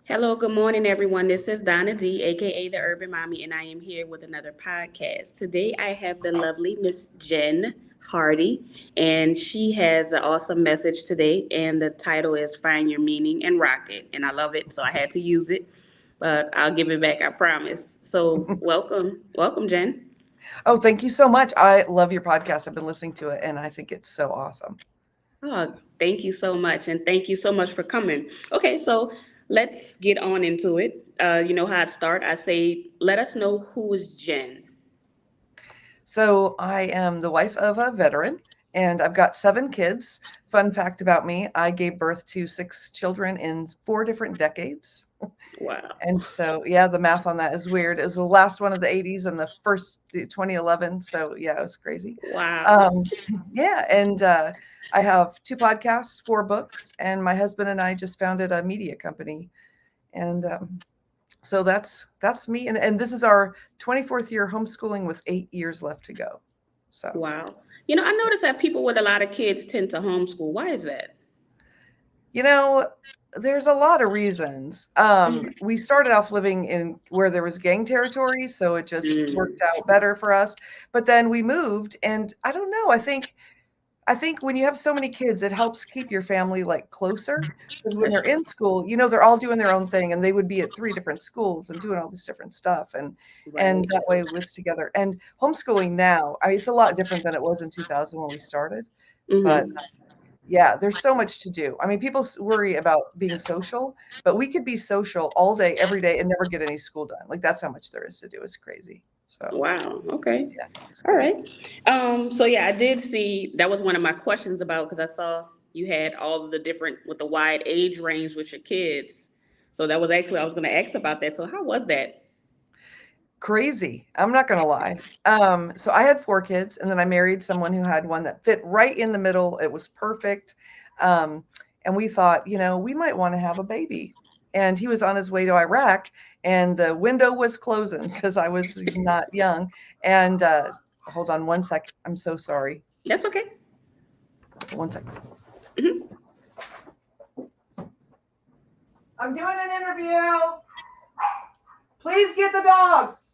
Hello, good morning, everyone. This is Donna D, aka the Urban Mommy, and I am here with another podcast. Today, I have the lovely Miss Jen Hardy, and she has an awesome message today. And the title is "Find Your Meaning and Rock It," and I love it, so I had to use it. But I'll give it back, I promise. So, welcome, Jen. Oh, thank you so much. I love your podcast. I've been listening to it and I think it's so awesome. Oh, thank you so much, and thank you so much for coming. Okay, so let's get on into it. You know how I start. I say, "Let us know who is Jen." So, I am the wife of a veteran and I've got 7 kids. Fun fact about me, I gave birth to 6 children in 4 different decades. Wow. And so, yeah, the math on that is weird. It was the last one of the 80s and the first 2011. So, yeah, it was crazy. Wow. Um, yeah, and I have 2 podcasts, 4 books, and my husband and I just founded a media company. And so that's me. And this is our 24th year homeschooling with 8 years left to go. So, Wow. You know, I noticed that people with a lot of kids tend to homeschool. Why is that? you know, there's a lot of reasons. We started off living in where there was gang territory, so it just Mm, worked out better for us. But then we moved, and I don't know. I think when you have so many kids, it helps keep your family like closer because when that's they're true. in school, they're all doing their own thing and they would be at 3 different schools and doing all this different stuff and Right. that way it was together. And homeschooling now, I mean, it's a lot different than it was in 2000 when we started, but Mm-hmm. yeah, there's so much to do. I mean, people worry about being social, but we could be social all day, every day, and never get any school done. Like that's how much there is to do. It's crazy. So Wow. Okay. yeah, it's All good. right. So yeah, I did see that was one of my questions about because I saw you had all of the different with the wide age range with your kids. So that was actually I was going to ask about that. So how was that? Crazy. I'm not gonna lie. So I had 4 kids, and then I married someone who had one that fit right in the middle. It was perfect. Um, and we thought, we might want to have a baby. And he was on his way to Iraq, and the window was closing because I was not young. And hold on one second. I'm so sorry. That's okay. One second. Hmm. I'm doing an interview. Please get the dogs.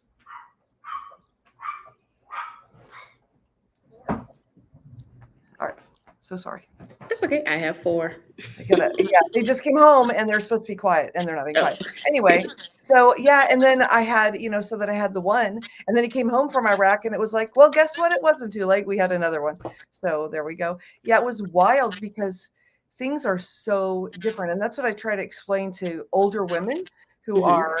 All right. So sorry. That's okay. I have four. Yeah, they just came home and they're supposed to be quiet and they're not being Oh. quiet. Anyway, so yeah, and then I had, so that I had the one, and then he came home from Iraq and it was like, well, guess what? It wasn't too late. We had another one. So there we go. Yeah, it was wild because things are so different. And that's what I try to explain to older women who Hmm. are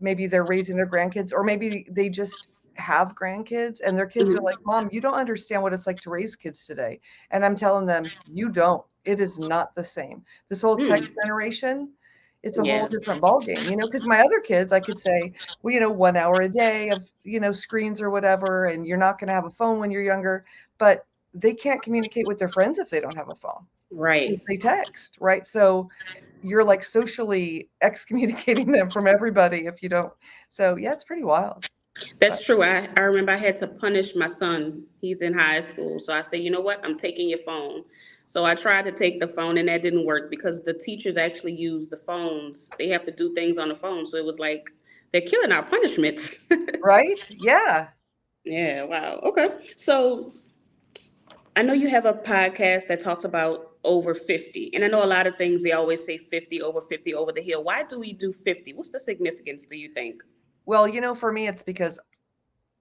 maybe they're raising their grandkids or maybe they just have grandkids and their kids are like, Hmm. Mom, you don't understand what it's like to raise kids today. And I'm telling them, you don't. It is not the same. This whole tech Mm. generation, it's a whole Yeah. different ballgame, because my other kids, I could say, well, 1 hour a day of, screens or whatever, and you're not going to have a phone when you're younger, but they can't communicate with their friends if they don't have a phone. If Right. they text, right? So you're like socially excommunicating them from everybody if you don't. So yeah, it's pretty wild. But That's true. I remember I had to punish my son. He's in high school. So I said, you know what? I'm taking your phone. So I tried to take the phone and that didn't work because the teachers actually use the phones. They have to do things on the phone. So it was like they're killing our punishments. right? Yeah. Yeah, wow. Okay. So I know you have a podcast that talks about over 50. And I know a lot of things they always say 50 over the hill. Why do we do 50? What's the significance, do you think? Well, for me, it's because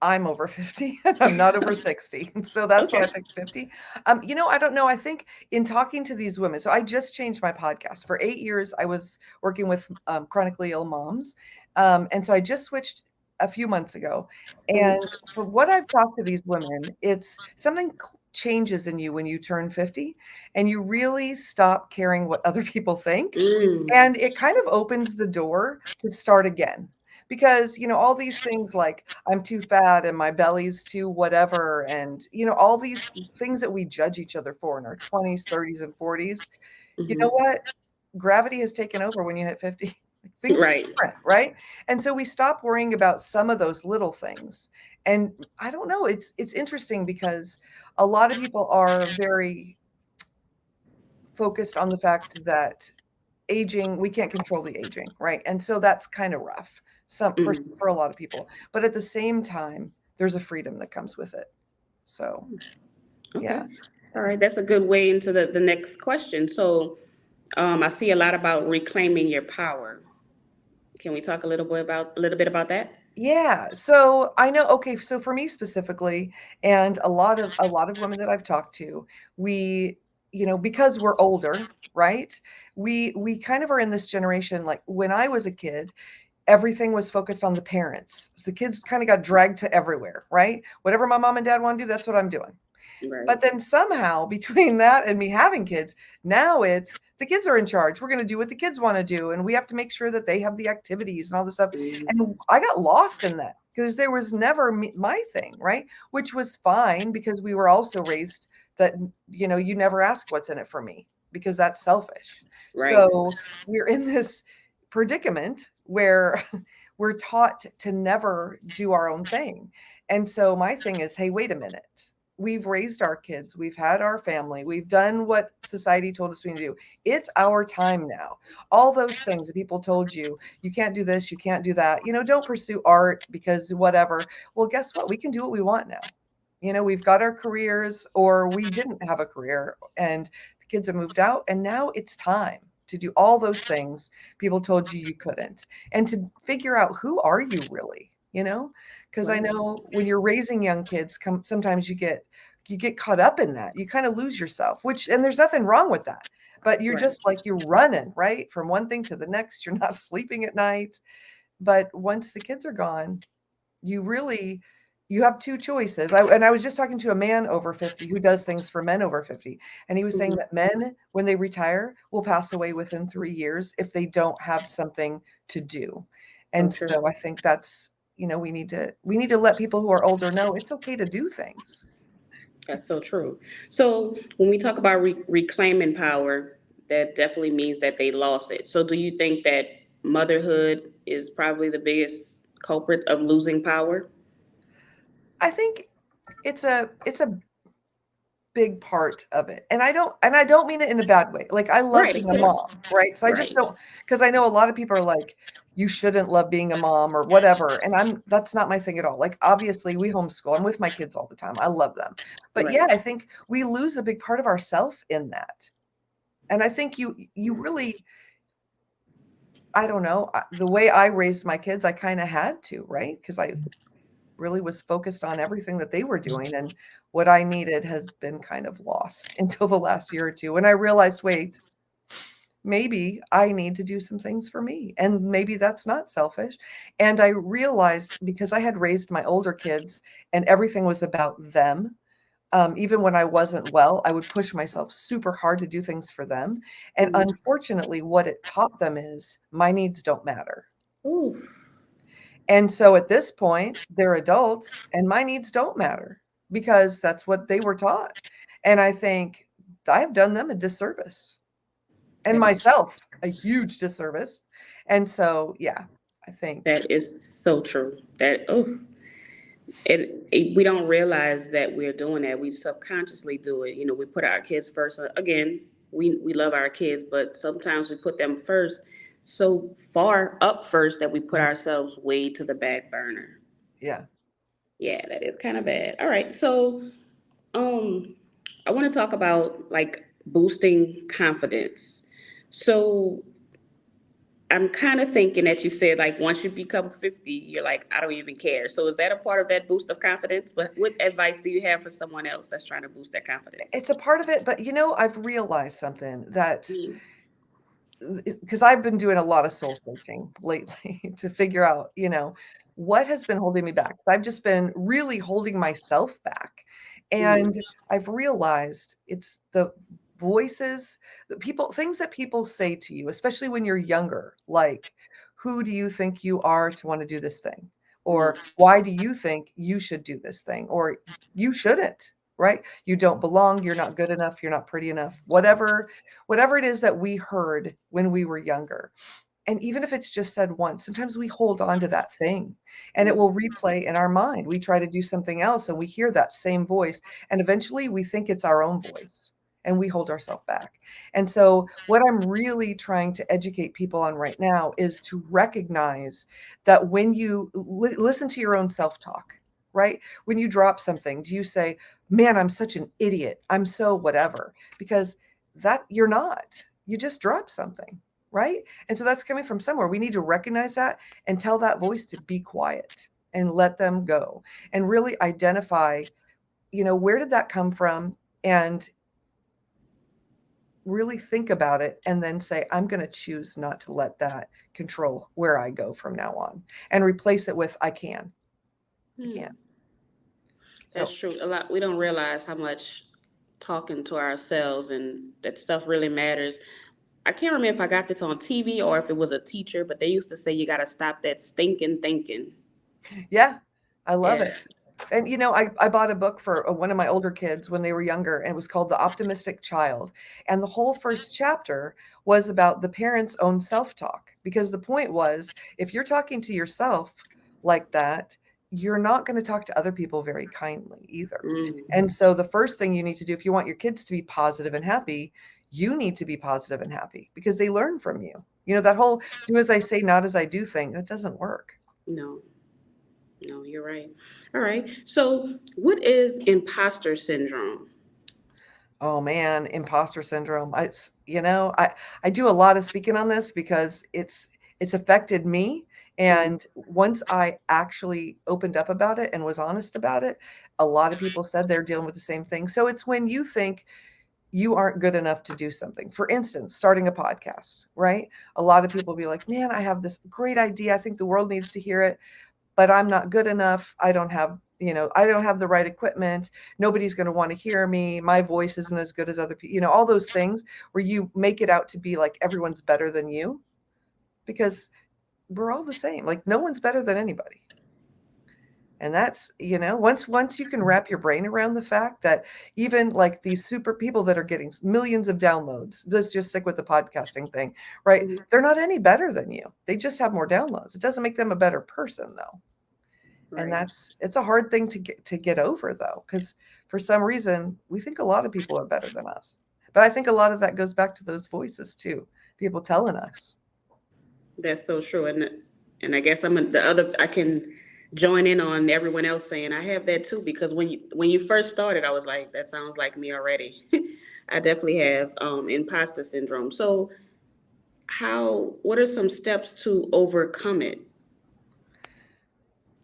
I'm over 50 and I'm not over 60. So that's why I Okay. picked 50. I don't know. I think in talking to these women, so I just changed my podcast. For 8 years, I was working with chronically ill moms. And so I just switched a few months ago. Mhm. And for what I've talked to these women, it's something changes in you when you turn 50 and you really stop caring what other people think. Mm. And it kind of opens the door to start again because all these things like I'm too fat and my belly's too whatever and all these things that we judge each other for in our 20s 30s and 40s, you know Hmm. what, gravity has taken over when you hit 50. Things are Right. different, right? And so we stop worrying about some of those little things. And I don't know, it's interesting because a lot of people are very focused on the fact that aging, we can't control the aging, right? And so that's kind of rough some Mm. for a lot of people. But at the same time, there's a freedom that comes with it. So Okay. yeah. All right. That's a good way into the next question. So, I see a lot about reclaiming your power. Can we talk a little bit about that? Yeah. So I know, okay, so for me specifically, and a lot of women that I've talked to, we, because we're older, right? We kind of are in this generation, like when I was a kid, everything was focused on the parents. So the kids kind of got dragged to everywhere, right? Whatever my mom and dad want to do, that's what I'm doing. Right. But then somehow between that and me having kids, now it's the kids are in charge. We're going to do what the kids want to do. And we have to make sure that they have the activities and all this stuff. Mm. And I got lost in that because there was never my thing, right? Which was fine because we were also raised that, you never ask what's in it for me because that's selfish. Right. So we're in this predicament where we're taught to never do our own thing. And so my thing is, hey, wait a minute, we've raised our kids, we've had our family, we've done what society told us we need to do. It's our time now. All those things that people told you, you can't do this, you can't do that, don't pursue art because whatever. Well, guess what? We can do what we want now. We've got our careers, or we didn't have a career, and the kids have moved out, and now it's time to do all those things people told you you couldn't, and to figure out who are you really, because I Right. know when you're raising young kids, sometimes you get caught up in that. You kind of lose yourself, and there's nothing wrong with that. But you're Right. just like you're running, right? From one thing to the next. You're not sleeping at night. But once the kids are gone, you really you have two choices. And I was just talking to a man over 50 who does things for men over 50, and he was saying Hmm. that men, when they retire, will pass away within 3 years if they don't have something to do. So And true. so I think that's, we need to let people who are older know it's okay to do things. That's so true. So when we talk about reclaiming power, that definitely means that they lost it. So do you think that motherhood is probably the biggest culprit of losing power? I think it's a big part of it. And I don't mean it in a bad way. Like, I love Right, of being a course. mom, right? So I just Right. don't, because I know a lot of people are like, you shouldn't love being a mom or whatever. And that's not my thing at all. Like, obviously we homeschool. I'm with my kids all the time. I love them. But yeah, Right. I think we lose a big part of ourself in that. And I think you really, I don't know, the way I raised my kids, I kind of had to, right? Because I really was focused on everything that they were doing, and what I needed has been kind of lost until the last year or two when I realized, wait, maybe I need to do some things for me, and maybe that's not selfish. And I realized, because I had raised my older kids and everything was about them, even when I wasn't well, I would push myself super hard to do things for them. And Mm. unfortunately, what it taught them is my needs don't matter. Oof. And so at this point, they're adults and my needs don't matter because that's what they were taught. And I think I've done them a disservice, and That is myself a huge disservice. And so, yeah, I think, that is so true. That oh, we don't realize that we're doing that. We subconsciously do it. You know, we put our kids first. Again, we love our kids, but sometimes we put them first, so far up first that we put ourselves way to the back burner. yeah, Yeah, that is kind of bad. All right, so um, I want to talk about like boosting confidence. So I'm kind of thinking that you said like once you become 50, you're like, I don't even care. So is that a part of that boost of confidence? But what advice do you have for someone else that's trying to boost their confidence? it's a part of it. But I've realized something that, Mm. because I've been doing a lot of soul searching lately to figure out, what has been holding me back. I've just been really holding myself back. Mm. And I've realized it's the voices, things that people say to you, especially when you're younger, like, who do you think you are to want to do this thing? Mm. Or why do you think you should do this thing? Or you shouldn't, right? You don't belong, you're not good enough, you're not pretty enough, whatever it is that we heard when we were younger. And even if it's just said once, sometimes we hold on to that thing and it Mm. will replay in our mind. We try to do something else and we hear that same voice, and eventually we think it's our own voice. and we hold ourselves back. And so, what I'm really trying to educate people on right now is to recognize that when you listen to your own self talk, right? When you drop something, do you say, man, I'm such an idiot? I'm so whatever? Because that you're not. You just dropped something, right? And so that's coming from somewhere. We need to recognize that and tell that voice to be quiet and let them go and really identify, where did that come from? And really think about it and then say, I'm going to choose not to let that control where I go from now on and replace it with, I can. I Hmm. can. That's So, true. A lot we don't realize how much talking to ourselves and that stuff really matters. I can't remember if I got this on TV or if it was a teacher, but they used to say you got to stop that stinking thinking. yeah, I love Yeah. it. And I bought a book for one of my older kids when they were younger, and it was called The Optimistic Child. And the whole first chapter was about the parents' own self talk. Because the point was, if you're talking to yourself like that, you're not going to talk to other people very kindly either. Mm, And so the first thing you need to do, if you want your kids to be positive and happy, you need to be positive and happy because they learn from you. That whole do as I say, not as I do thing, that doesn't work. no, no, you're right. All right. So, what is imposter syndrome? Oh man, imposter syndrome. I do a lot of speaking on this because it's affected me. Mm, And once I actually opened up about it and was honest about it, a lot of people said they're dealing with the same thing. So it's when you think you aren't good enough to do something. For instance, starting a podcast, right? A lot of people be like, "Man, I have this great idea. I think the world needs to hear it, but I'm not good enough. I don't have the right equipment. Nobody's going to want to hear me. My voice isn't as good as other people." All those things where you make it out to be like everyone's better than you because we're all the same. Like no one's better than anybody. And that's, once you can wrap your brain around the fact that even like these super people that are getting millions of downloads, let's just stick with the podcasting thing, right? mhm. They're not any better than you. They just have more downloads. It doesn't make them a better person though. And Right. it's a hard thing to get over though, because for some reason we think a lot of people are better than us. But I think a lot of that goes back to those voices too, people telling us. That's so true. And I guess the other. I can join in on everyone else saying I have that too because when you first started, I was like, that sounds like me already. I definitely have imposter syndrome. So what are some steps to overcome it?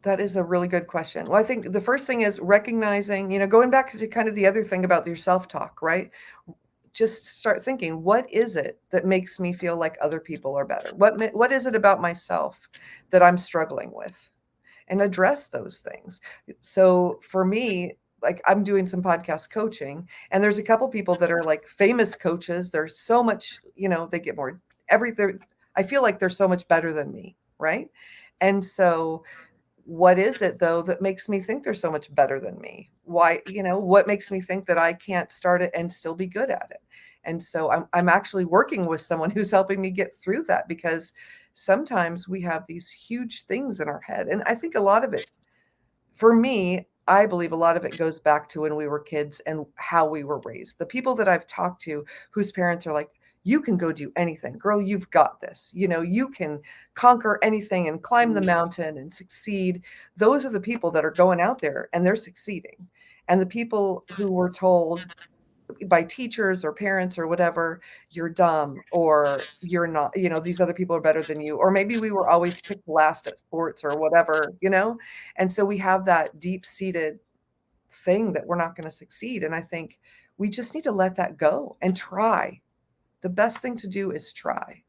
That is a really good question. Well, I think the first thing is recognizing, going back to kind of the other thing about your self-talk, right? Just start thinking, what is it that makes me feel like other people are better? What is it about myself that I'm struggling with? And address those things. So for me, like I'm doing some podcast coaching, and there's a couple people that are like famous coaches. They're so much, they get more everything. I feel like they're so much better than me, right? And so what is it though that makes me think they're so much better than me? Why, what makes me think that I can't start it and still be good at it? And so I'm actually working with someone who's helping me get through that because sometimes we have these huge things in our head. And I think a lot of it, for me, I believe a lot of it goes back to when we were kids and how we were raised. The people that I've talked to whose parents are like, you can go do anything. Girl, you've got this. You can conquer anything and climb the mountain and succeed. Those are the people that are going out there and they're succeeding. And the people who were told by teachers or parents or whatever, you're dumb or you're not, these other people are better than you. Or maybe we were always picked last at sports or whatever. And so we have that deep seated thing that we're not going to succeed. And I think we just need to let that go and try. The best thing to do is try.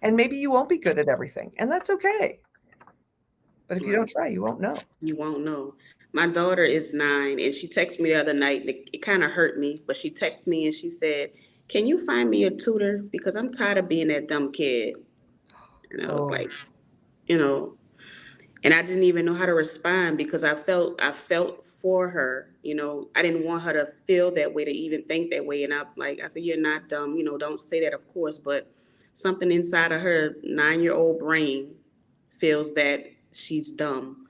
And maybe you won't be good at everything, and that's okay. But if you don't Right. try, you won't know. You won't know. My daughter is 9, and she texted me the other night, and it kind of hurt me. But she texted me and she said, "Can you find me a tutor? Because I'm tired of being that dumb kid." And I was Oh, like, you know, and I didn't even know how to respond because I felt for her. I didn't want her to feel that way, to even think that way. And I said, "You're not dumb. Don't say that, of course." But something inside of her 9-year-old brain feels that she's dumb.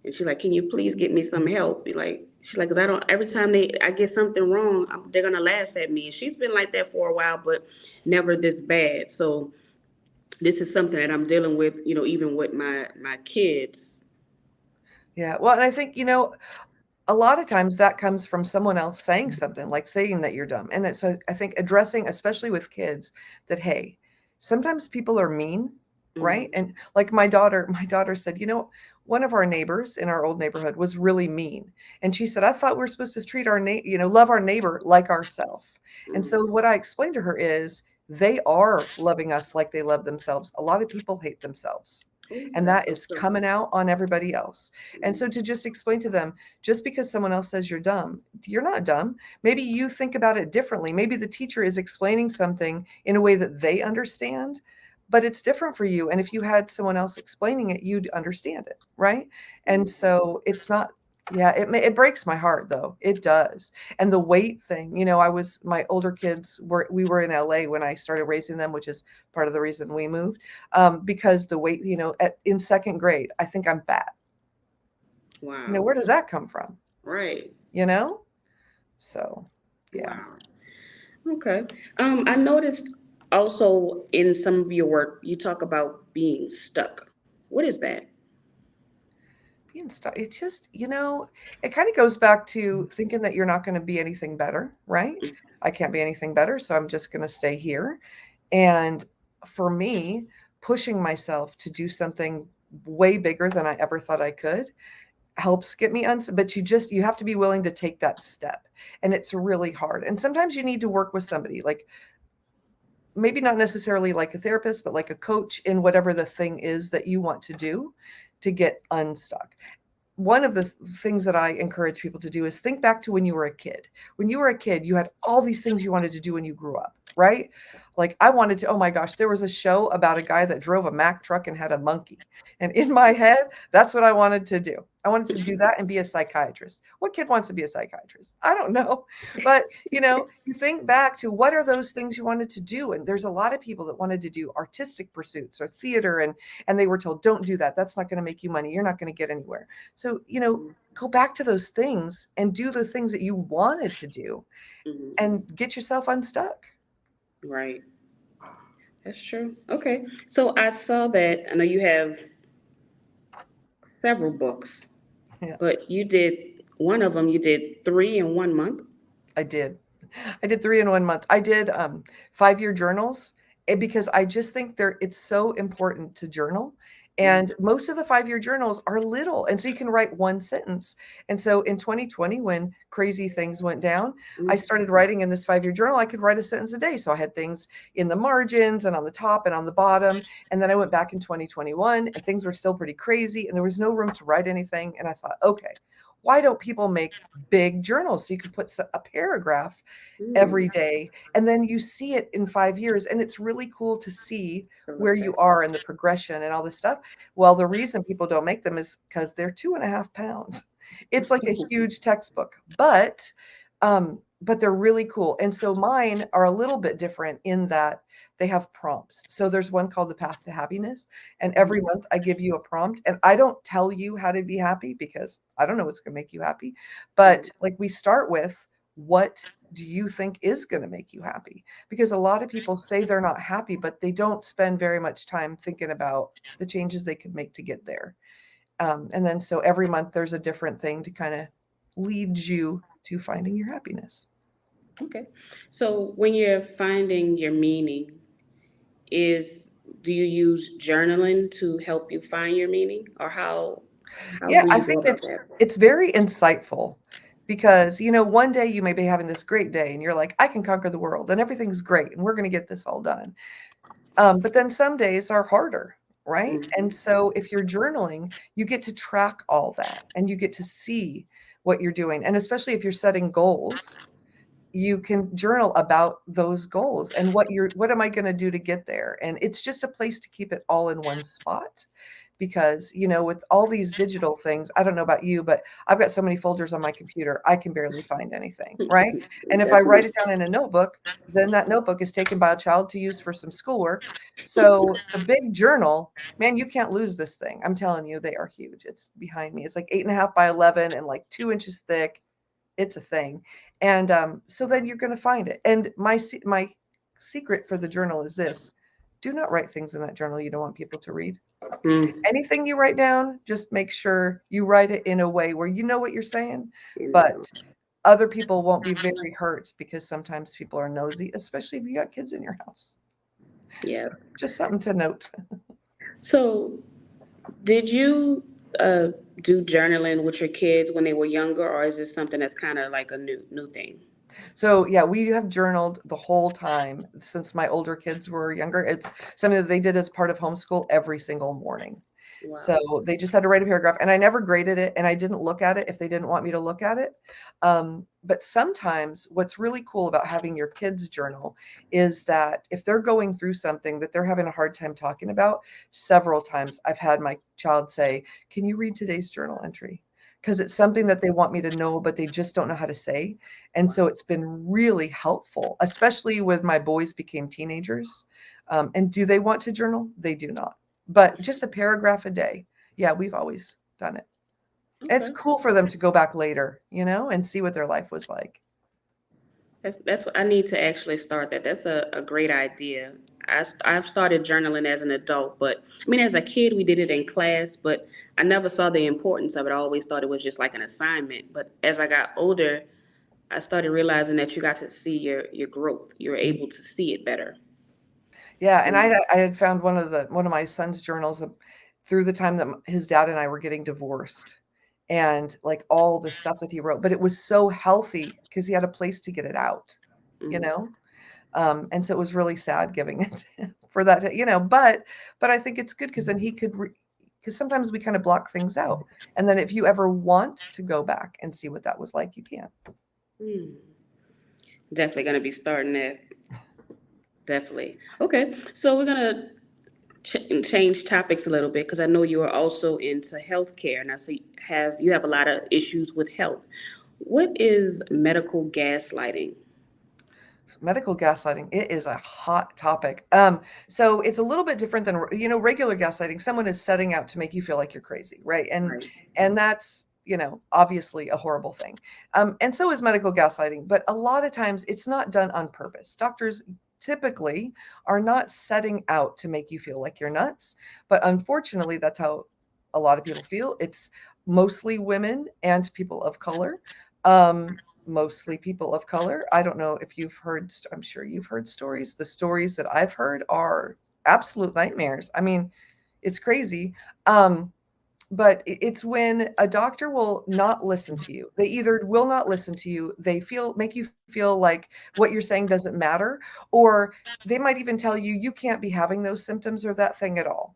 And she's like, "Can you please get me some help?" Be like, She's like, cause I don't. Every time I get something wrong, they're gonna laugh at me. And she's been like that for a while, but never this bad. So this is something that I'm dealing with. Even with my kids. Yeah. Well, and I think, a lot of times that comes from someone else saying something, like saying that you're dumb. And so I think addressing, especially with kids, that hey, sometimes people are mean, right? Mm-hmm. And like my daughter said, one of our neighbors in our old neighborhood was really mean. And she said, I thought we were supposed to treat love our neighbor like ourselves. And so Mm-hmm. what I explained to her is they are loving us like they love themselves. A lot of people hate themselves. Oh, And that's that so is true. coming out on everybody else. And so Mm-hmm. to just explain to them, just because someone else says you're dumb, you're not dumb. Maybe you think about it differently. Maybe the teacher is explaining something in a way that they understand, but it's different for you. And if you had someone else explaining it, you'd understand it, right? And so it's not. Yeah, it breaks my heart though. It does. And the weight thing, my older kids we were in LA when I started raising them, which is part of the reason we moved. Because the weight, in second grade, I think I'm fat. Wow. Where does that come from? Right. You know? So, yeah. Wow. Okay. I noticed also in some of your work you talk about being stuck. What is that? Being stuck, it just, it kind of goes back to thinking that you're not going to be anything better, right? I can't be anything better, so I'm just going to stay here. And for me, pushing myself to do something way bigger than I ever thought I could helps get me but you have to be willing to take that step. And it's really hard. And sometimes you need to work with somebody, like maybe not necessarily like a therapist, but like a coach in whatever the thing is that you want to do to get unstuck. One of the things that I encourage people to do is think back to when you were a kid. When you were a kid, you had all these things you wanted to do when you grew up, right? Like I wanted to, oh my gosh, there was a show about a guy that drove a Mack truck and had a monkey. And in my head, that's what I wanted to do. I wanted to do that and be a psychiatrist. What kid wants to be a psychiatrist? I don't know. But, you think back to what are those things you wanted to do? And there's a lot of people that wanted to do artistic pursuits or theater and they were told, don't do that. That's not going to make you money. You're not going to get anywhere. So, go back to those things and do the things that you wanted to do Mm-hmm. and get yourself unstuck. Right. That's true. Okay. So I saw that. I know you have several books, Yeah, but you did one of them. You did three in 1 month. I did. I did 3 in 1 month. I did 5-year journals because I just think it's so important to journal. And Mm-hmm. most of the 5-year journals are little. And so you can write one sentence. And so in 2020, when crazy things went down, I started writing in this 5-year journal. I could write a sentence a day. So I had things in the margins and on the top and on the bottom. And then I went back in 2021 and things were still pretty crazy and there was no room to write anything. And I thought, okay, why don't people make big journals so you could put a paragraph Mm-hmm. every day and then you see it in 5 years and it's really cool to see To where look you back. are in the progression and all this stuff. Well, the reason people don't make them is because they're 2.5 pounds. It's like a huge textbook, but they're really cool. And so mine are a little bit different in that they have prompts. So there's one called the path to happiness, and every month I give you a prompt, and I don't tell you how to be happy because I don't know what's going to make you happy. But like we start with, what do you think is going to make you happy? Because a lot of people say they're not happy, but they don't spend very much time thinking about the changes they could make to get there. And then so every month there's a different thing to kind of lead you to finding your happiness. Okay. So when you're finding your meaning, is do you use journaling to help you find your meaning, or how Yeah, do I you go think about that? it's very insightful because one day you may be having this great day and you're like, I can conquer the world and everything's great and we're going to get this all done. But then some days are harder, right? And Mm-hmm. so if you're journaling, you get to track all that and you get to see what you're doing. And especially if you're setting goals, you can journal about those goals and what am I going to do to get there? And it's just a place to keep it all in one spot because with all these digital things, I don't know about you, but I've got so many folders on my computer I can barely find anything, right? And if I That's write me. it down in a notebook, then that notebook is taken by a child to use for some schoolwork. So the big journal, man, you can't lose this thing. I'm telling you, they are huge. It's behind me. It's like 8.5 by 11 and like 2 inches thick. It's a thing. And so then you're going to find it. And my secret for the journal is this: do not write things in that journal you don't want people to read. Mm. Anything you write down, just make sure you write it in a way where you know what you're saying, but You other people won't be very hurt, because sometimes people are nosy, especially if you got kids in your house. Yeah. So just something to note. So, did you uh, do journaling with your kids when they were younger, or is this something that's kind of like a new thing? So yeah, we have journaled the whole time since my older kids were younger. It's something that they did as part of homeschool every single morning. So Wow. they just had to write a paragraph, and I never graded it, and I didn't look at it if they didn't want me to look at it. But sometimes what's really cool about having your kids journal is that if they're going through something that they're having a hard time talking about, several times I've had my child say, "Can you read today's journal entry?" Because it's something that they want me to know, but they just don't know how to say. And so it's been really helpful, especially with my boys became teenagers. And do they want to journal? They do not. But just a paragraph a day. Yeah, we've always done it. It's Okay. cool for them to go back later, and see what their life was like. That's what I need to actually start that. That's a great idea. I've started journaling as an adult, but I mean, as a kid, we did it in class, but I never saw the importance of it. I always thought it was just like an assignment. But as I got older, I started realizing that you got to see your growth. You're able to see it better. Yeah, and Mm. I had found one of my son's journals through the time that his dad and I were getting divorced, and like all the stuff that he wrote, but it was so healthy because he had a place to get it out, you Mm. know. And so it was really sad giving it for that, but I think it's good because then he could, because sometimes we kind of block things out. And then if you ever want to go back and see what that was like, you can. Mm. Definitely gonna be starting that. Definitely. Okay, so we're gonna change topics a little bit because I know you are also into healthcare now. So you have a lot of issues with health. What is medical gaslighting? Medical gaslighting, it is a hot topic. So it's a little bit different than regular gaslighting. Someone is setting out to make you feel like you're crazy, right? and Right. and that's obviously a horrible thing. And so is medical gaslighting, but a lot of times it's not done on purpose. Doctors typically are not setting out to make you feel like you're nuts, but unfortunately that's how a lot of people feel. It's mostly women and people of color. Mostly people of color. I don't know if you've heard, I'm sure you've heard stories. The stories that I've heard are absolute nightmares. I mean, it's crazy. Um, but it's when a doctor will not listen to you. They either will not listen to you, they make you feel like what you're saying doesn't matter, or they might even tell you you can't be having those symptoms or that thing at all.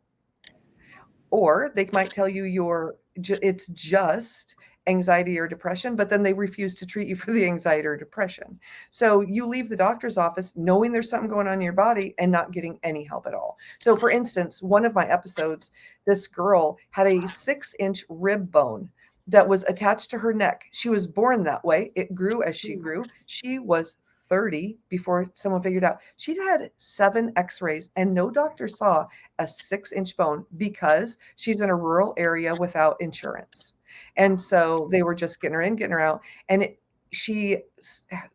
Or they might tell you it's just anxiety or depression, but then they refuse to treat you for the anxiety or depression. So you leave the doctor's office knowing there's something going on in your body and not getting any help at all. So for instance, one of my episodes, this girl had a 6-inch rib bone that was attached to her neck. She was born that way. It grew as she Mm. grew. She was 30 before someone figured out she'd had 7 x-rays and no doctor saw a 6-inch bone because she's in a rural area without insurance. And so they were just getting her in, getting her out. And she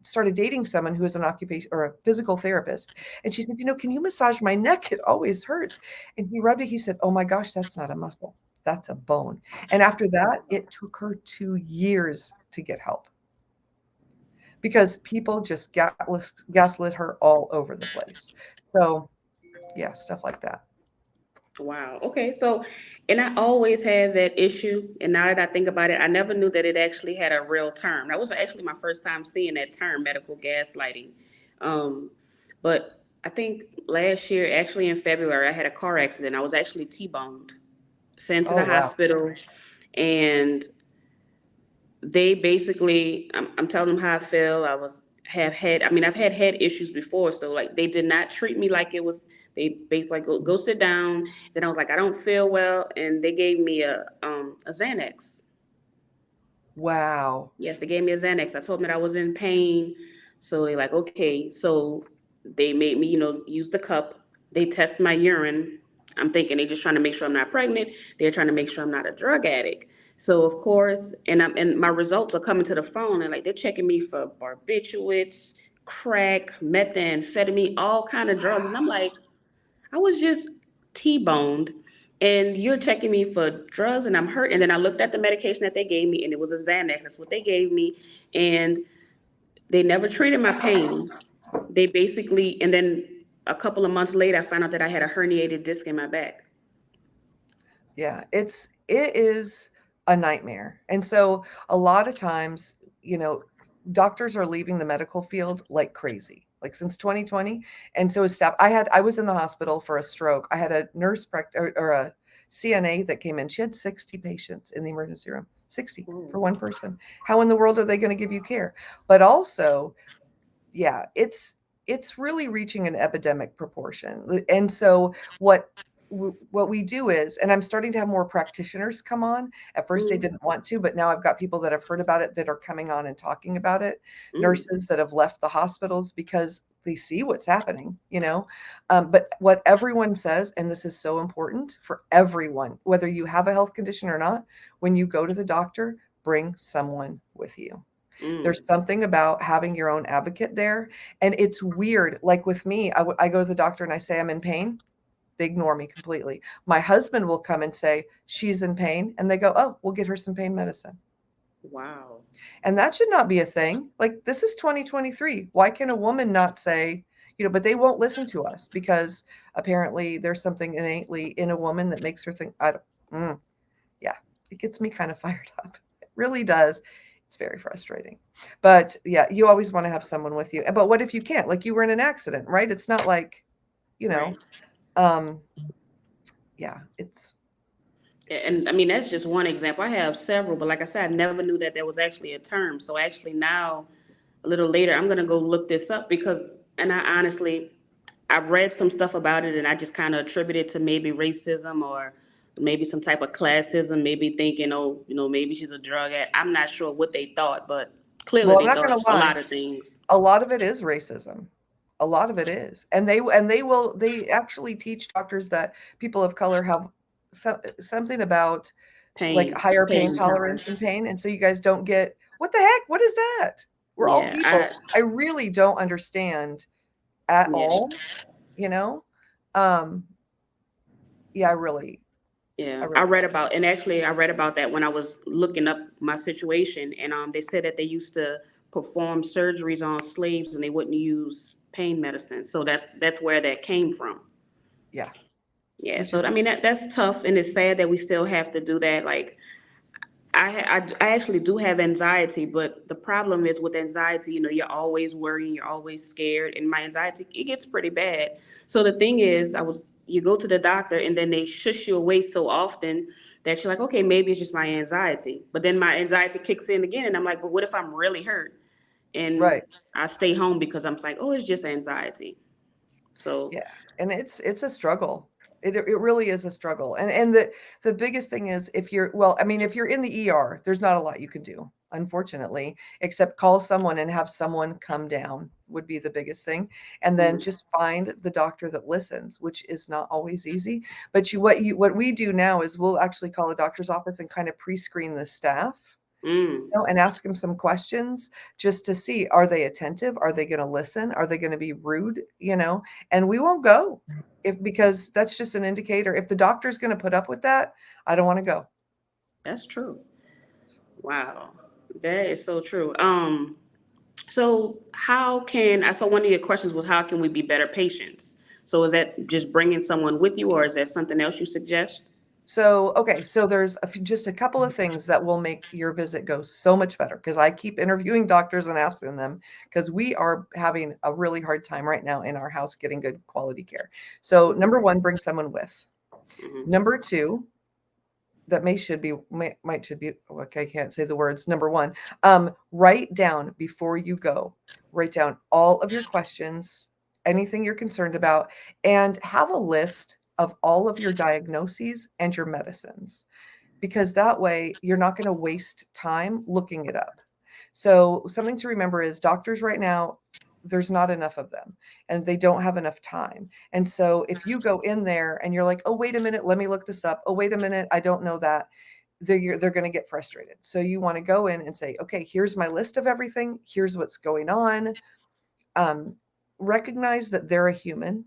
started dating someone who is an occupation or a physical therapist. And she said, can you massage my neck? It always hurts. And he rubbed it. He said, oh my gosh, that's not a muscle. That's a bone. And after that, it took her 2 years to get help because people just gaslit her all over the place. So, yeah, stuff like that. Wow. Okay. So, and I always had that issue. And now that I think about it, I never knew that it actually had a real term. That was actually my first time seeing that term, medical gaslighting. Um, but I think last year, actually in February, I had a car accident. I was actually T-boned, sent to Oh, the wow. hospital, and they basically, I'm telling them how I feel. I've had head issues before, so like they did not treat me like it was. They basically like go sit down. Then I was like I don't feel well, and they gave me a Xanax. Wow. Yes, they gave me a Xanax. I told them that I was in pain, so they like okay. So they made me use the cup. They test my urine. I'm thinking they just trying to make sure I'm not pregnant. They're trying to make sure I'm not a drug addict. So of course, and my results are coming to the phone, and like they're checking me for barbiturates, crack, methamphetamine, all kind of drugs, and I'm like, I was just T-boned, and you're checking me for drugs, and I'm hurt. And then I looked at the medication that they gave me, and it was a Xanax. That's what they gave me, and they never treated my pain. They basically, and then a couple of months later, I found out that I had a herniated disc in my back. Yeah, it is a nightmare. And so a lot of times, you know, doctors are leaving the medical field like crazy, like since 2020. And so I was in the hospital for a stroke. I had a or a CNA that came in. She had 60 patients in the emergency room. 60 Whoa. for one person. How in the world are they going to give you care? But also, yeah, it's really reaching an epidemic proportion. And so what we do is, and I'm starting to have more practitioners come on. At first they Mm, didn't want to, but now I've got people that have heard about it that are coming on and talking about it. mm, Nurses that have left the hospitals because they see what's happening, you know. But what everyone says, and this is so important for everyone, whether you have a health condition or not, when you go to the doctor, bring someone with you. mm. There's something about having your own advocate there. And it's weird. Like with me, I go to the doctor and I say I'm in pain. They ignore me completely. My husband will come and say, she's in pain. And they go, oh, we'll get her some pain medicine. Wow. And that should not be a thing. Like, this is 2023. Why can a woman not say, but they won't listen to us because apparently there's something innately in a woman that makes her think, I don't, yeah, it gets me kind of fired up. It really does. It's very frustrating. But yeah, you always want to have someone with you. But what if you can't? Like, you were in an accident, right? It's not like, you know, Right. um, yeah, it's very And I mean, that's just one example. I have several, but like I said, I never knew that there was actually a term. So actually now, a little later, I'm gonna go look this up because, and I honestly, I read some stuff about it, and I just kind of attributed to maybe racism or maybe some type of classism, maybe thinking, oh, maybe she's a drug addict. I'm not sure what they thought, but clearly well, I'm they not thought going to a lie. lot of things. A lot of it is racism. A lot of it is. And they actually teach doctors that people of color have something about like Pain, higher pain pain tolerance and tolerance. pain. And so you guys don't get, what the heck? What is that? We're all Yeah, people. I really don't understand at yeah. all, you know? Um, yeah, I Yeah, I really read don't. about, and actually, I read about that when I was looking up my situation, and they said that they used to perform surgeries on slaves, and they wouldn't use pain medicine. So that's where that came from. Yeah, Yeah, which so I is mean that's tough, and it's sad that we still have to do that. Like I actually do have anxiety, but the problem is with anxiety, you're always worrying, you're always scared, and my anxiety it gets pretty bad. So the thing is, you go to the doctor and then they shush you away so often that you're like, okay, maybe it's just my anxiety. But then my anxiety kicks in again, and I'm like, but what if I'm really hurt? And right. I stay home because I'm like, oh, it's just anxiety. So, Yeah, and it's a struggle. It really is a struggle. And the biggest thing is if you're well, I mean, if you're in the ER, there's not a lot you can do, unfortunately, except call someone and have someone come down would be the biggest thing. And then mm, just find the doctor that listens, which is not always easy. But what we do now is we'll actually call a doctor's office and kind of pre-screen the staff, mm, and ask them some questions just to see, are they attentive? Are they going to listen? Are they going to be rude? And we won't go if because that's just an indicator. If the doctor's going to put up with that, I don't want to go. that's true. Wow, that is so true. So so one of your questions was how can we be better patients? So is that just bringing someone with you, or is there something else you suggest? So, okay, so there's just a couple of things that will make your visit go so much better because I keep interviewing doctors and asking them because we are having a really hard time right now in our house getting good quality care. So, number one, bring someone with. Mm-hmm. Number two, that might should be okay, I can't say the words. Number one, write down before you go, write down all of your questions, anything you're concerned about, and have a list of all of your diagnoses and your medicines, because that way you're not going to waste time looking it up. So, something to remember is doctors right now, there's not enough of them and they don't have enough time. And so, if you go in there and you're like, oh, wait a minute, let me look this up. Oh, wait a minute, I don't know that. they're going to get frustrated. So you want to go in and say, okay, here's my list of everything. Here's what's going on. Um, Recognize that they're a human.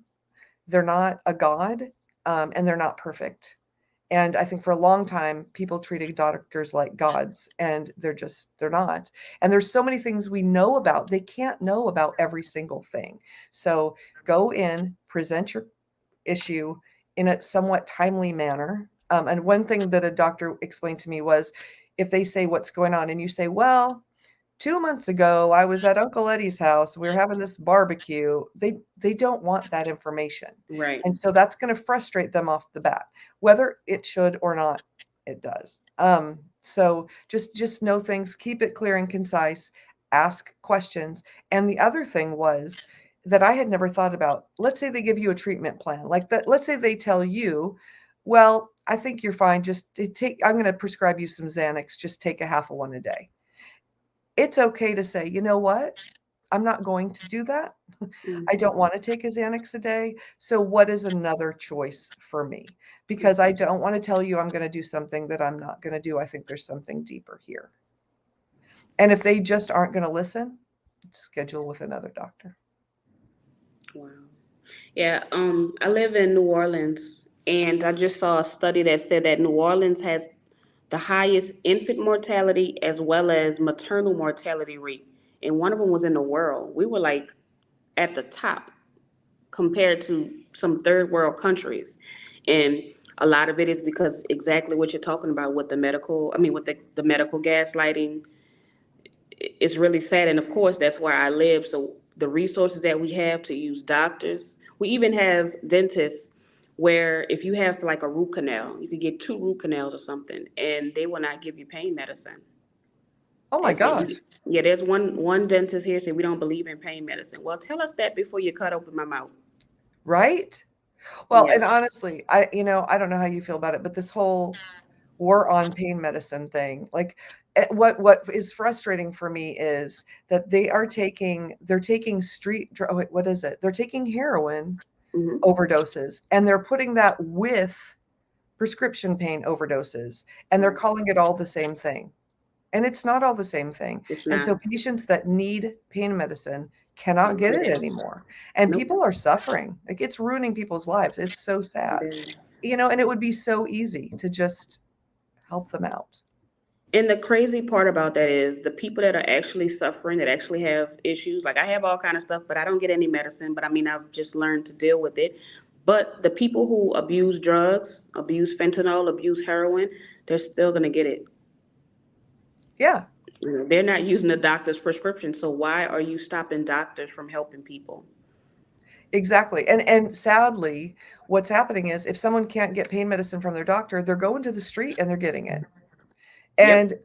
They're not a god, and they're not perfect. And I think for a long time, people treated doctors like gods, and they're not. And there's so many things we know about. They can't know about every single thing. So go in, present your issue in a somewhat timely manner. And one thing that a doctor explained to me was if they say what's going on and you say, well, 2 months ago, I was at Uncle Eddie's house. We were having this barbecue. They don't want that information. Right. And so that's going to frustrate them off the bat, whether it should or not, it does. So just know things, keep it clear and concise, ask questions. And the other thing was that I had never thought about. Let's say they give you a treatment plan like that. Let's say they tell you, well, I think you're fine. Just take, I'm going to prescribe you some Xanax. Just take a half of one a day. It's okay to say, you know what? I'm not going to do that. I don't want to take a Xanax a day. So, what is another choice for me? Because I don't want to tell you I'm going to do something that I'm not going to do. I think there's something deeper here. And if they just aren't going to listen, schedule with another doctor. Wow. Yeah, I live in New Orleans, and I just saw a study that said that New Orleans has the highest infant mortality as well as maternal mortality rate, and one of them was in the world. We were like at the top compared to some third world countries, and a lot of it is because exactly what you're talking about with the medical. I mean, with the medical gaslighting, it's really sad. And of course, that's where I live. So the resources that we have to use doctors, we even have dentists where if you have like a root canal, you could get two root canals or something, and they will not give you pain medicine. Oh my They say gosh, we, yeah, there's one dentist here say we don't believe in pain medicine. Well, tell us that before you cut open my mouth. right? Well, and Yes. honestly, I don't know how you feel about it, but this whole war on pain medicine thing, like what is frustrating for me is that they're taking what is it? They're taking heroin Hmm. overdoses and they're putting that with prescription pain overdoses and they're Right. calling it all the same thing. And it's not all the same thing. It's And not. so patients that need pain medicine cannot Don't get get it it. anymore. And Nope. people are suffering. Like it's ruining people's lives. It's so It sad. is. And it would be so easy to just help them out. And the crazy part about that is the people that are actually suffering, that actually have issues. Like I have all kind of stuff, but I don't get any medicine. But I mean, I've just learned to deal with it. But the people who abuse drugs, abuse fentanyl, abuse heroin, they're still gonna get it. Yeah, They're not using the doctor's prescription. So why are you stopping doctors from helping people? exactly. And sadly, what's happening is if someone can't get pain medicine from their doctor, they're going to the street and they're getting it. Yep, And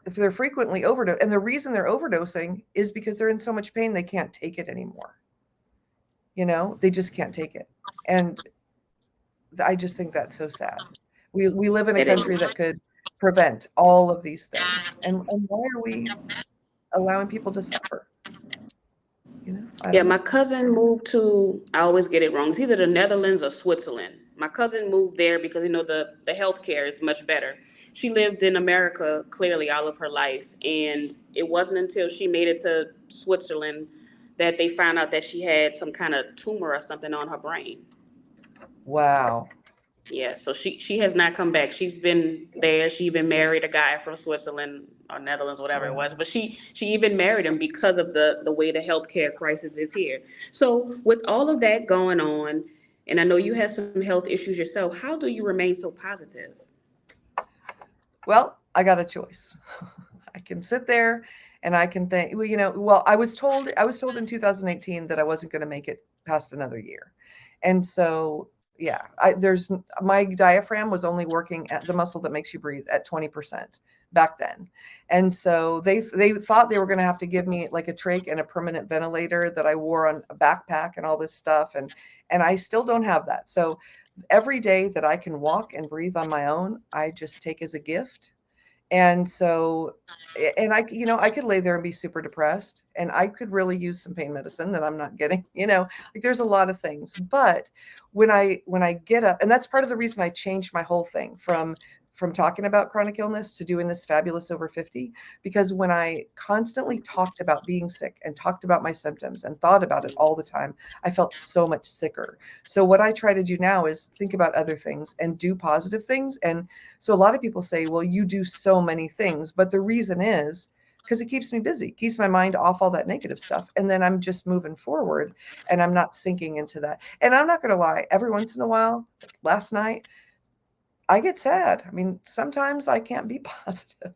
if they're frequently overdose, and the reason they're overdosing is because they're in so much pain they can't take it anymore. They just can't take it. And I just think that's so sad. We live in a it country is. that could prevent all of these things. And why are we allowing people to suffer? I Yeah, don't my know. cousin moved to, I always get it wrong. It's either the Netherlands or Switzerland. My cousin moved there because the healthcare is much better. She lived in America clearly all of her life, and it wasn't until she made it to Switzerland that they found out that she had some kind of tumor or something on her brain. Wow. Yeah, so she has not come back. She's been there. She even married a guy from Switzerland or Netherlands, whatever it was. Wow. But she even married him because of the way the healthcare crisis is here. So with all of that going on, and I know you have some health issues yourself, how do you remain so positive? Well, I got a choice. I can sit there and I can think, well, I was told in 2018 that I wasn't going to make it past another year. And so, yeah, my diaphragm was only working at the muscle that makes you breathe at 20% back then. And so they thought they were going to have to give me like a trach and a permanent ventilator that I wore on a backpack and all this stuff. And I still don't have that. So every day that I can walk and breathe on my own, I just take as a gift. And so, and I could lay there and be super depressed and I could really use some pain medicine that I'm not getting, like there's a lot of things. But when I get up, and that's part of the reason I changed my whole thing from talking about chronic illness to doing this fabulous over 50, because when I constantly talked about being sick and talked about my symptoms and thought about it all the time, I felt so much sicker. So what I try to do now is think about other things and do positive things. And so a lot of people say, well, you do so many things, but the reason is because it keeps me busy, keeps my mind off all that negative stuff. And then I'm just moving forward and I'm not sinking into that. And I'm not going to lie, every once in a while, like last night, I get sad. I mean, sometimes I can't be positive.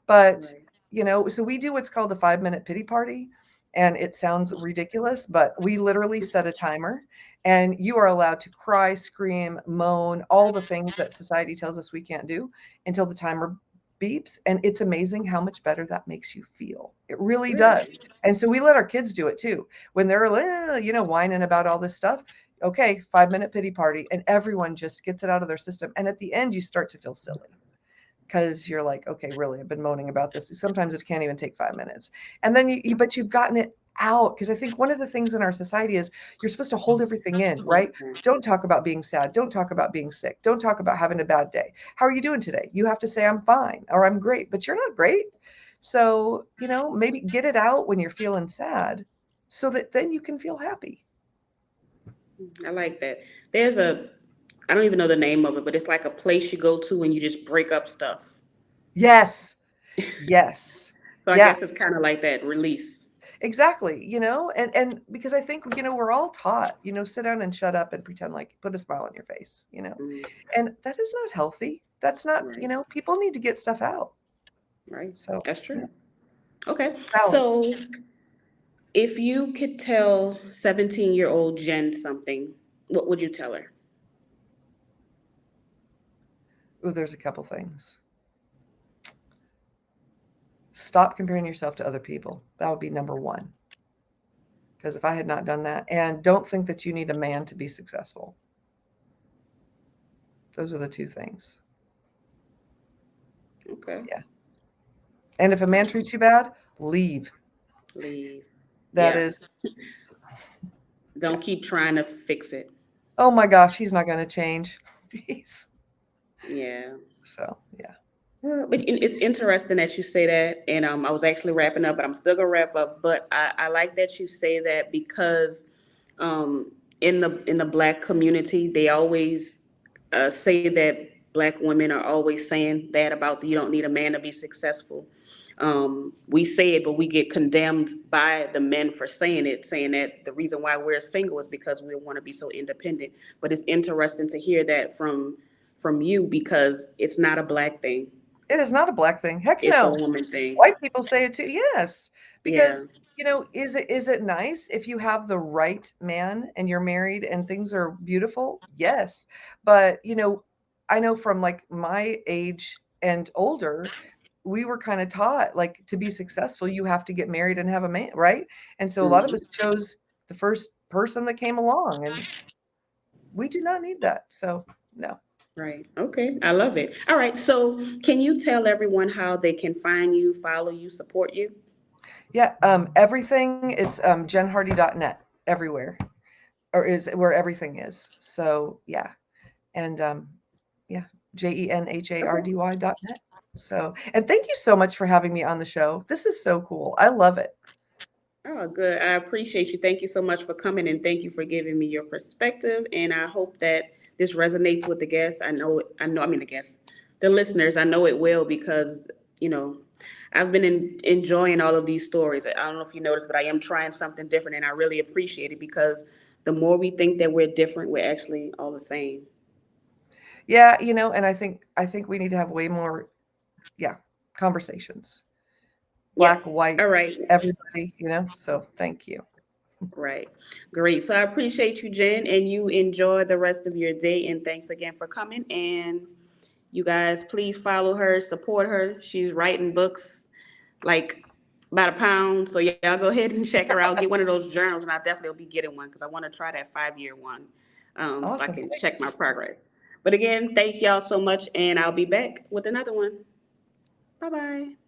But, Right. so we do what's called a 5-minute pity party. And it sounds ridiculous, but we literally set a timer and you are allowed to cry, scream, moan, all the things that society tells us we can't do until the timer beeps. And it's amazing how much better that makes you feel. It really does. Really? And so we let our kids do it too. When they're, whining about all this stuff, okay, 5-minute pity party, and everyone just gets it out of their system. And at the end, you start to feel silly because you're like, okay, really, I've been moaning about this. Sometimes it can't even take 5 minutes. And then but you've gotten it out. Because I think one of the things in our society is you're supposed to hold everything in, right? Don't talk about being sad. Don't talk about being sick. Don't talk about having a bad day. How are you doing today? You have to say, I'm fine or I'm great, but you're not great. So, maybe get it out when you're feeling sad so that then you can feel happy. I like that. There's a, I don't even know the name of it, but it's like a place you go to when you just break up stuff. Yes. Yes. So I Yeah. guess it's kind of like that release. Exactly, and because I think, we're all taught, sit down and shut up and pretend like put a smile on your face. Mm, And that is not healthy. That's not, right, people need to get stuff out. right. So, That's yeah, true. Okay. balance. So if you could tell 17-year-old Jen something, what would you tell her? Ooh, there's a couple things. Stop comparing yourself to other people. That would be number one. Because if I had not done that, and don't think that you need a man to be successful. Those are the two things. Okay. Yeah. And if a man treats you bad, leave. Leave. That Yeah. is, yeah. Don't keep trying to fix it. Oh my gosh, he's not going to change. He's Yeah. so, yeah. But it's interesting that you say that, and I was actually wrapping up, but I'm still gonna wrap up. But I like that you say that because in the Black community, they always say that Black women are always saying that about you don't need a man to be successful. We say it, but we get condemned by the men for saying that the reason why we're single is because we want to be so independent. But it's interesting to hear that from you because it's not a Black thing. It is not a black thing. Heck It's a no. woman thing. White people say it too. Yes. Yeah. Because, is it nice if you have the right man and you're married and things are beautiful? Yes. But, I know from like my age and older, we were kind of taught like to be successful, you have to get married and have a man, right? And so a lot of us Hmm. chose the first person that came along and we do not need that. So, no. Right. Okay. I love it. All right. So, can you tell everyone how they can find you, follow you, support you? Yeah, everything, it's jenhardy.net everywhere, or is where everything is. So yeah, and yeah, Okay. jenhardy.net. So, and thank you so much for having me on the show. This is so cool. I love it. Oh, good. I appreciate you. Thank you so much for coming and thank you for giving me your perspective. And I hope that this resonates with the guests. I mean, the guests, the listeners. I know it will because, you know, I've been enjoying all of these stories. I don't know if you noticed, but I am trying something different and I really appreciate it because the more we think that we're different, we're actually all the same. Yeah, and I think we need to have way more, yeah, conversations. Yeah. Black, white, All right. everybody. So thank you. Right. Great. So I appreciate you, Jen, and you enjoy the rest of your day. And thanks again for coming. And you guys, please follow her, support her. She's writing books like about a pound. So y'all go ahead and check her out. Get one of those journals, and I definitely will be getting one because I want to try that 5-year one, so I Awesome. can check Thanks. my progress. But again, thank y'all so much, and I'll be back with another one. Bye bye.